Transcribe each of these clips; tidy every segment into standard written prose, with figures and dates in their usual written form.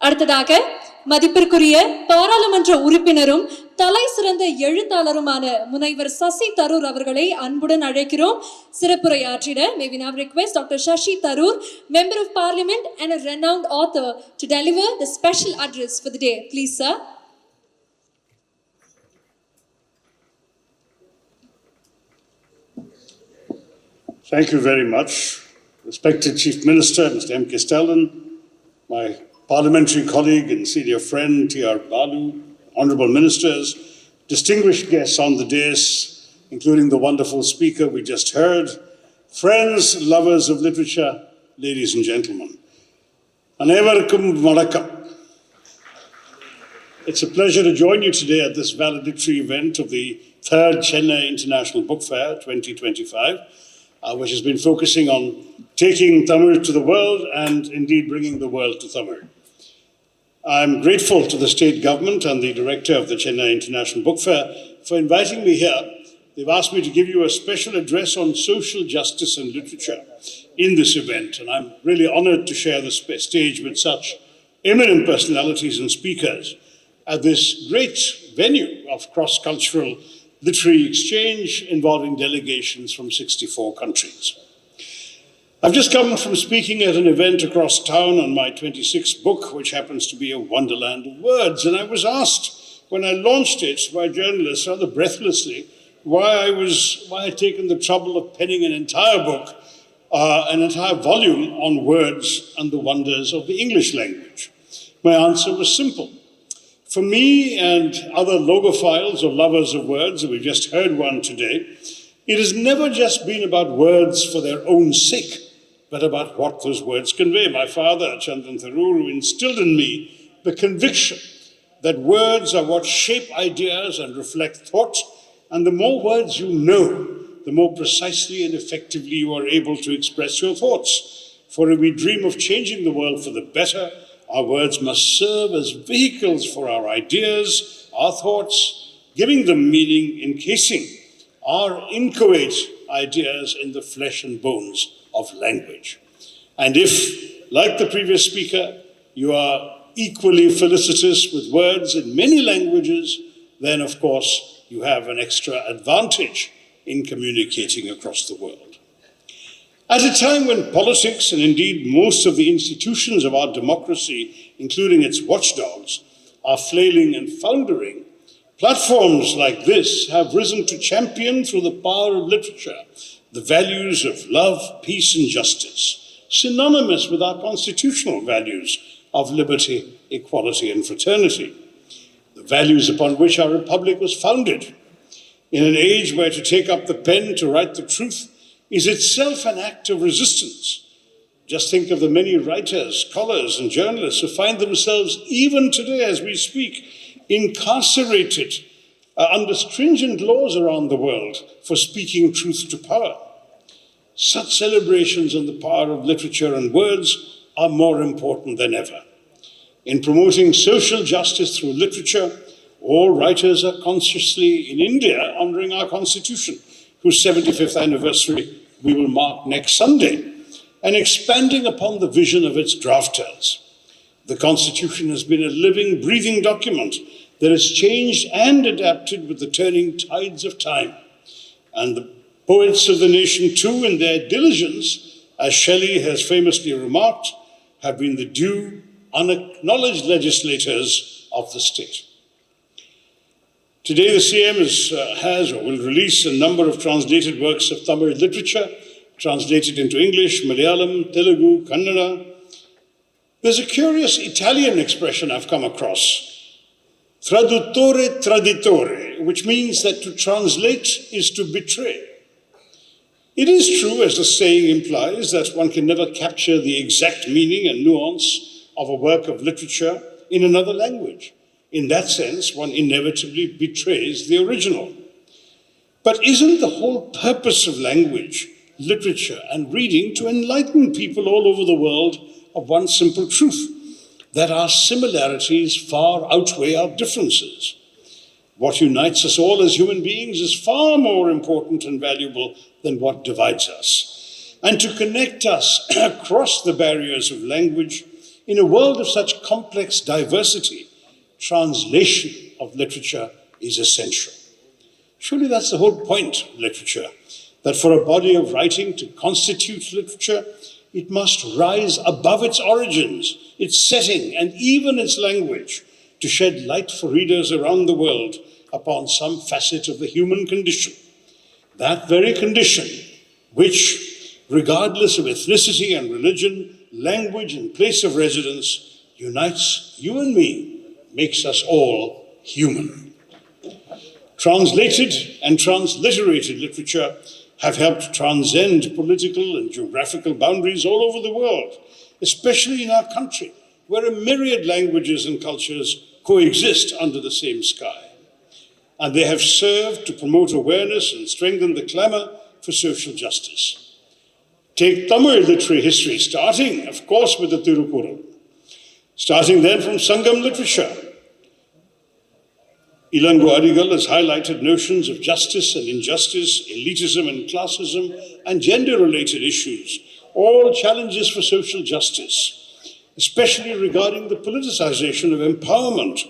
அடுத்ததாக மதிப்பிற்குரிய பாராளுமன்ற உறுப்பினரும் தலை சிறந்த எழுத்தாளருமான முனைவர் சசி தரூர் அவர்களை அன்புடன் அழைக்கிறோம். சிறப்புரையாற்றிட may we now request Dr. Shashi Tharoor, Member of Parliament and a renowned author, to deliver the special address for the day. Please, sir. Thank you very much. Respected Chief Minister, Mr. M. K. Stalin, my parliamentary colleague and senior friend, T.R. Balu, honorable ministers, distinguished guests on the dais, including the wonderful speaker we just heard, friends, lovers of literature, ladies and gentlemen. Anevarkum vanakkam. It's a pleasure to join you today at this valedictory event of the 3rd Chennai International Book Fair 2025. Which has been focusing on taking Tamil to the world and indeed bringing the world to Tamil. I'm grateful to the state government and the director of the Chennai International Book Fair for inviting me here. They've asked me to give you a special address on social justice and literature in this event, and I'm really honored to share the stage with such eminent personalities and speakers at this great venue of cross-cultural literary exchange involving delegations from 64 countries. I've just come from speaking at an event across town on my 26th book, which happens to be a wonderland of words. And I was asked when I launched it by journalists rather breathlessly why I'd taken the trouble of penning an entire book, an entire volume on words and the wonders of the English language. My answer was simple. For me and other logophiles or lovers of words, and we've just heard one today, it has never just been about words for their own sake, but about what those words convey. My father, Tharoor, instilled in me the conviction that words are what shape ideas and reflect thought, and the more words you know, the more precisely and effectively you are able to express your thoughts. For if we dream of changing the world for the better, our words must serve as vehicles for our ideas, our thoughts, giving them meaning, encasing our inchoate ideas in the flesh and bones of language. And if, like the previous speaker, you are equally felicitous with words in many languages, then of course you have an extra advantage in communicating across the world. At a time when politics, and indeed most of the institutions of our democracy, including its watchdogs, are flailing and foundering, platforms like this have risen to champion through the power of literature the values of love, peace, and justice, synonymous with our constitutional values of liberty, equality, and fraternity, the values upon which our republic was founded. In an age where to take up the pen to write the truth is itself an act of resistance. Just think of the many writers, scholars, and journalists who find themselves, even today as we speak, incarcerated under stringent laws around the world for speaking truth to power. Such celebrations on the power of literature and words are more important than ever. In promoting social justice through literature, all writers are consciously in India honoring our constitution, whose 75th anniversary we will mark next Sunday, and expanding upon the vision of its drafters. The Constitution has been a living, breathing document that has changed and adapted with the turning tides of time. And the poets of the nation, too, in their diligence, as Shelley has famously remarked, have been the due, unacknowledged legislators of the state. Today, the CM has or will release a number of translated works of Tamil literature, translated into English, Malayalam, Telugu, Kannada. There's a curious Italian expression I've come across, traduttore traditore, which means that to translate is to betray. It is true, as the saying implies, that one can never capture the exact meaning and nuance of a work of literature in another language. In that sense, one inevitably betrays the original. But isn't the whole purpose of language, literature, and reading to enlighten people all over the world of one simple truth, that our similarities far outweigh our differences? What unites us all as human beings is far more important and valuable than what divides us. And to connect us across the barriers of language In a world of such complex diversity, translation of literature is essential. Surely that's the whole point of literature, that for a body of writing to constitute literature, it must rise above its origins, its setting, and even its language, to shed light for readers around the world upon some facet of the human condition. That very condition, which, regardless of ethnicity and religion, language and place of residence, unites you and me, makes us all human. Translated and transliterated literature have helped transcend political and geographical boundaries all over the world, especially in our country, where a myriad languages and cultures coexist under the same sky. And they have served to promote awareness and strengthen the clamor for social justice. Take Tamil literary history, starting, of course, with the Tharoor. Starting then from Sangam literature, Ilango Adigal has highlighted notions of justice and injustice, elitism and classism, and gender-related issues, all challenges for social justice, especially regarding the politicization of empowerment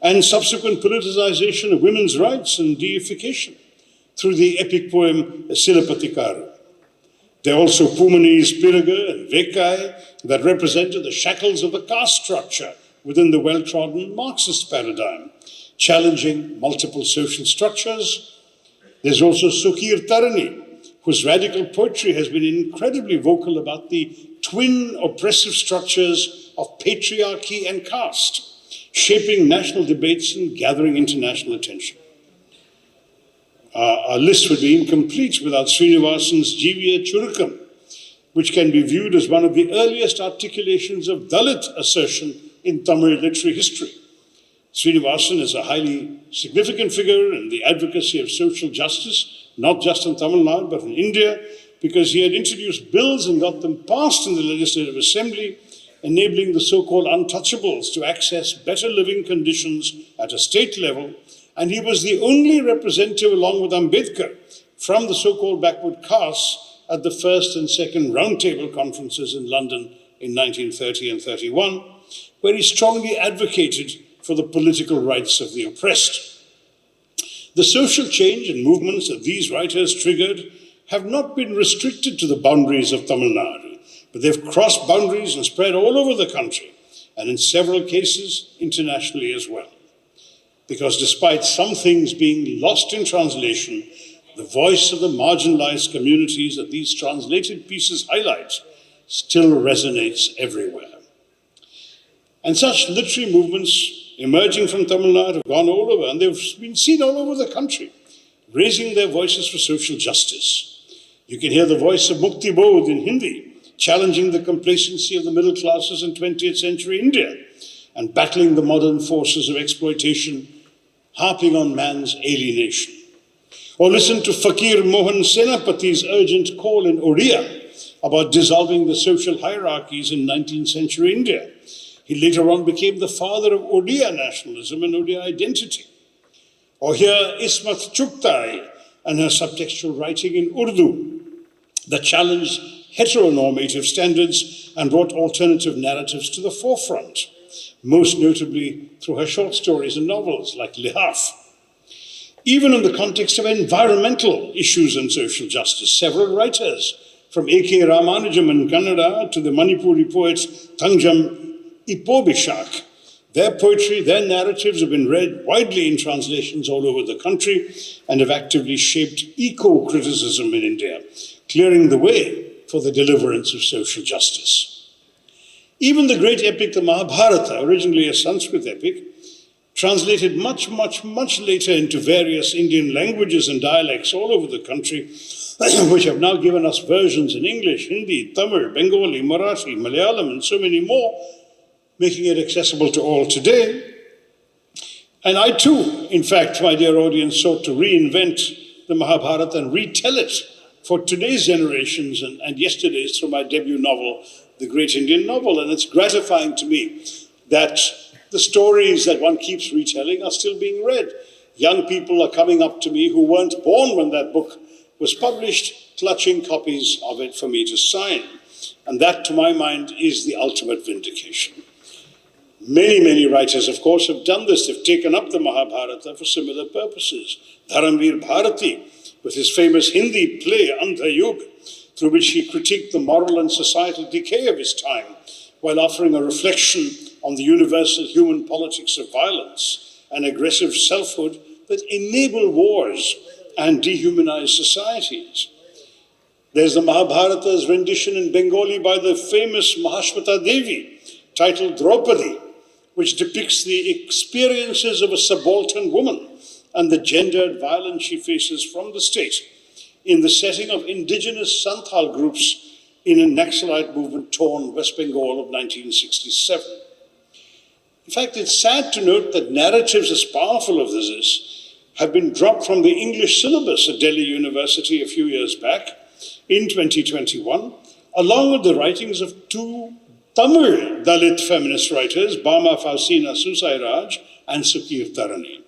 and subsequent politicization of women's rights and deification through the epic poem Silapathikaru. There are also Pumani's Piraga and Vekai that represented the shackles of the caste structure within the well-trodden Marxist paradigm, challenging multiple social structures. There's also Sukir Tarani, whose radical poetry has been incredibly vocal about the twin oppressive structures of patriarchy and caste, shaping national debates and gathering international attention. Our list would be incomplete without Srinivasan's Jiviya Churukam, which can be viewed as one of the earliest articulations of Dalit assertion in Tamil literary history. Srinivasan is a highly significant figure in the advocacy of social justice, not just in Tamil Nadu, but in India, because he had introduced bills and got them passed in the Legislative Assembly, enabling the so-called untouchables to access better living conditions at a state level. And he was the only representative, along with Ambedkar, from the so-called backward castes at the first and second roundtable conferences in London in 1930 and 31, where he strongly advocated for the political rights of the oppressed. The social change and movements that these writers triggered have not been restricted to the boundaries of Tamil Nadu, but they've crossed boundaries and spread all over the country, and in several cases, internationally as well. Because despite some things being lost in translation, the voice of the marginalized communities that these translated pieces highlight still resonates everywhere. And such literary movements emerging from Tamil Nadu have gone all over, and they've been seen all over the country, raising their voices for social justice. You can hear the voice of Mukti Bodh in Hindi, challenging the complacency of the middle classes in 20th century India, and battling the modern forces of exploitation, harping on man's alienation. Or listen to Fakir Mohan Senapati's urgent call in Odia about dissolving the social hierarchies in 19th century India. He later on became the father of Odia nationalism and Odia identity. Or hear Ismat Chugtai and her subtextual writing in Urdu that challenged heteronormative standards and brought alternative narratives to the forefront, most notably through her short stories and novels like Lihaf. Even in the context of environmental issues and social justice, several writers, from A.K. Ramanujam in Kannada to the Manipuri poet Thangjam Ipobishak, their poetry, their narratives have been read widely in translations all over the country and have actively shaped eco-criticism in India, clearing the way for the deliverance of social justice. Even the great epic, the Mahabharata, originally a Sanskrit epic, translated much later into various Indian languages and dialects all over the country, which have now given us versions in English, Hindi, Tamil, Bengali, Marathi, Malayalam, and so many more, making it accessible to all today. And I too, in fact, my dear audience, sought to reinvent the Mahabharata and retell it for today's generations and yesterday's through my debut novel, The Great Indian Novel. And it's gratifying to me that the stories that one keeps retelling are still being read. Young people are coming up to me who weren't born when that book was published, clutching copies of it for me to sign. And that, to my mind, is the ultimate vindication. Many, many writers, of course, have done this. They've taken up the Mahabharata for similar purposes. Dharamveer Bharati, with his famous Hindi play, Andha Yug, through which he critiqued the moral and societal decay of his time, while offering a reflection on the universal human politics of violence and aggressive selfhood that enable wars and dehumanize societies. There's the Mahabharata's rendition in Bengali by the famous Mahashmata Devi, titled Draupadi, which depicts the experiences of a subaltern woman and the gendered violence she faces from the state in the setting of indigenous Santhal groups in a Naxalite movement-torn West Bengal of 1967. In fact, it's sad to note that narratives as powerful as this have been dropped from the English syllabus at Delhi University a few years back in 2021, along with the writings of two Tamil Dalit feminist writers, Bama Fausina Susairaj and Sukir Tarani.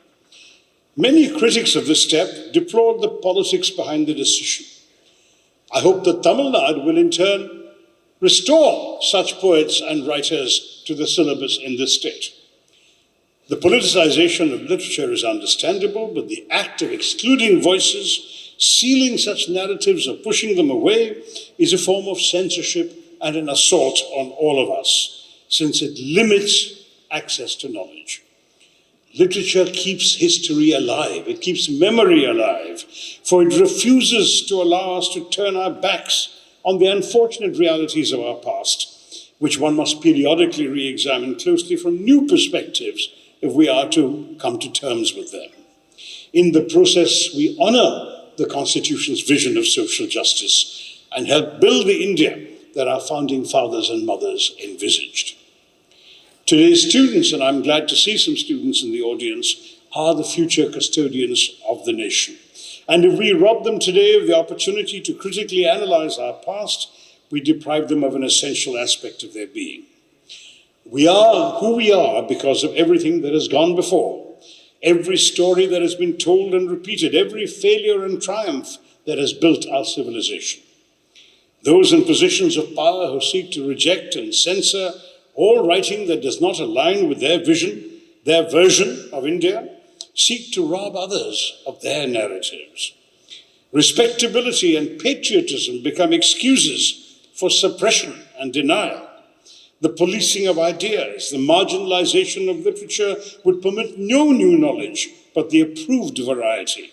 Many critics of this step deplored the politics behind the decision. I hope that Tamil Nadu will in turn restore such poets and writers to the syllabus in this state. The politicization of literature is understandable, but the act of excluding voices, sealing such narratives or pushing them away is a form of censorship and an assault on all of us, since it limits access to knowledge. Literature keeps history alive, it keeps memory alive, for it refuses to allow us to turn our backs on the unfortunate realities of our past, which one must periodically re-examine closely from new perspectives if we are to come to terms with them. In the process, we honor the Constitution's vision of social justice and help build the India that our founding fathers and mothers envisaged. Today's students, and I'm glad to see some students in the audience, are the future custodians of the nation. And if we rob them today of the opportunity to critically analyze our past, we deprive them of an essential aspect of their being. We are who we are because of everything that has gone before, every story that has been told and repeated, every failure and triumph that has built our civilization. Those in positions of power who seek to reject and censor all writing that does not align with their vision, their version of India, seek to rob others of their narratives. Respectability and patriotism become excuses for suppression and denial. The policing of ideas, the marginalization of literature would permit no new knowledge but the approved variety,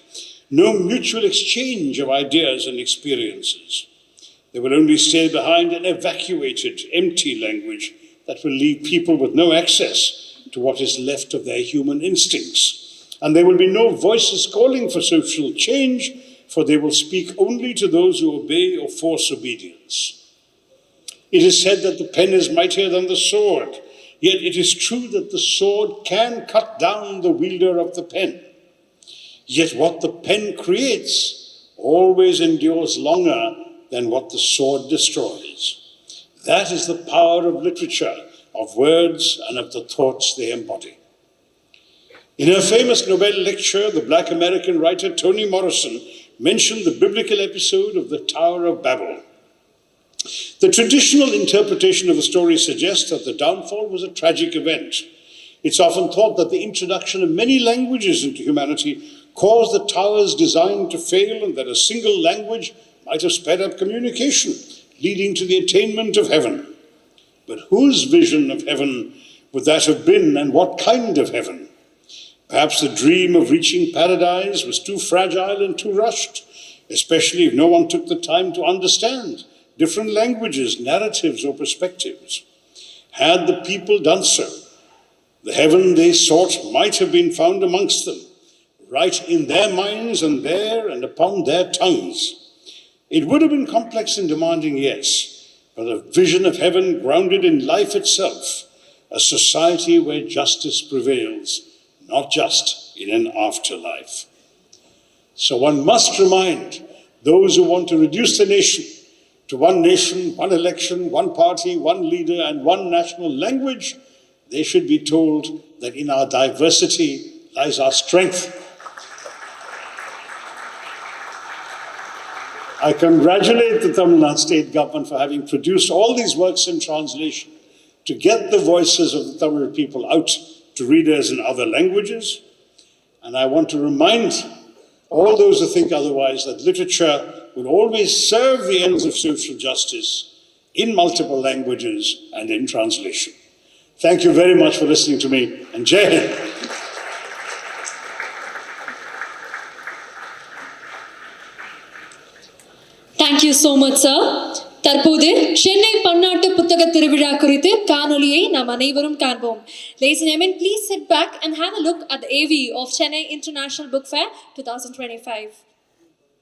no mutual exchange of ideas and experiences. They will only stay behind an evacuated, empty language that will leave people with no access to what is left of their human instincts. And there will be no voices calling for social change, for they will speak only to those who obey or force obedience. It is said that the pen is mightier than the sword, yet it is true that the sword can cut down the wielder of the pen. Yet what the pen creates always endures longer than what the sword destroys. That is the power of literature, of words, and of the thoughts they embody. In her famous Nobel lecture, the Black American writer Toni Morrison mentioned the biblical episode of the Tower of Babel. The traditional interpretation of the story suggests that the downfall was a tragic event. It's often thought that the introduction of many languages into humanity caused the tower's design to fail, and that a single language might have sped up communication, leading to the attainment of heaven. But whose vision of heaven would that have been, and what kind of heaven? Perhaps the dream of reaching paradise was too fragile and too rushed, especially if no one took the time to understand different languages, narratives, or perspectives. Had the people done so, the heaven they sought might have been found amongst them, right in their minds and there and upon their tongues. It would have been complex and demanding, yes, but a vision of heaven grounded in life itself, a society where justice prevails, not just in an afterlife. So one must remind those who want to reduce the nation to one nation, one election, one party, one leader, and one national language, they should be told that in our diversity lies our strength. I congratulate the Tamil Nadu state government for having produced all these works in translation to get the voices of the Tamil people out to readers in other languages. And I want to remind all those who think otherwise that literature will always serve the ends of social justice in multiple languages and in translation. Thank you very much for listening to me, and Jai Hind. Thank you so much, sir. தற்போது சென்னை பன்னாட்டு புத்தக திருவிழா குறித்து காணொளியை நாம் அனைவரும் காண்போம். Ladies and gentlemen, please sit back and have a look at the AV of Chennai International Book Fair 2025.